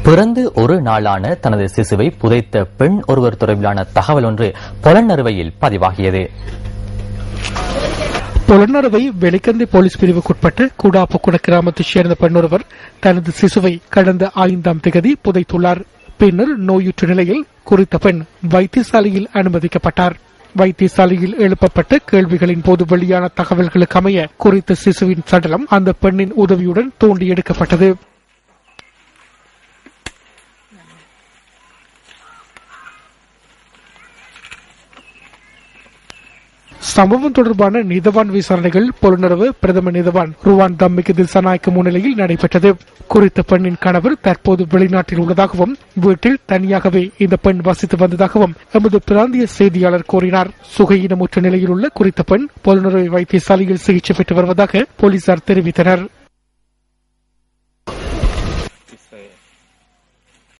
பிறந்து ஒரு நாளான தனது சிசுவை புதைத்த பெண் ஒருவர் தொடர்பிலான தகவல் ஒன்று பொலன்னறுவையில் பதிவாகியது. பொலன்னறுவை வெலிக்கந்தை போலீஸ் பிரிவுக்குட்பட்ட கூடாப்புக்குட கிராமத்தைச் சேர்ந்த பெண்ணொருவர் தனது சிசுவை கடந்த 5ஆம் தேதி புதைத்துள்ளார். பின்னர் நோயுற்ற நிலையில் குறித்த பெண் வைத்தியசாலையில் அனுமதிக்கப்பட்டார். வைத்தியசாலையில் எழுப்பப்பட்ட கேள்விகளின் போது வெளியான தகவல்களுக்கு அமைய குறித்த சிசுவின் சடலம் அந்த பெண்ணின் உதவியுடன் தோண்டி எடுக்கப்பட்டது. சம்பவம் தொடர்பான நீதவான் விசாரணைகள் பொலன்னறுவை பிரதம நீதவான் ருவான் தம்மிக்கு தில்சநாயக்க முன்னிலையில் நடைபெற்றது. குறித்த பெண்ணின் கணவர் தற்போது வெளிநாட்டில் உள்ளதாகவும் வீட்டில் தனியாகவே இந்த பெண் வசித்து வந்ததாகவும் எமது பிராந்திய செய்தியாளர் கூறினார். சுகையினமுற்ற நிலையில் உள்ள குறித்த பெண் பொலன்னறுவை வைத்தியசாலையில் சிகிச்சை பெற்று வருவதாக போலீசார் தெரிவித்தனர்.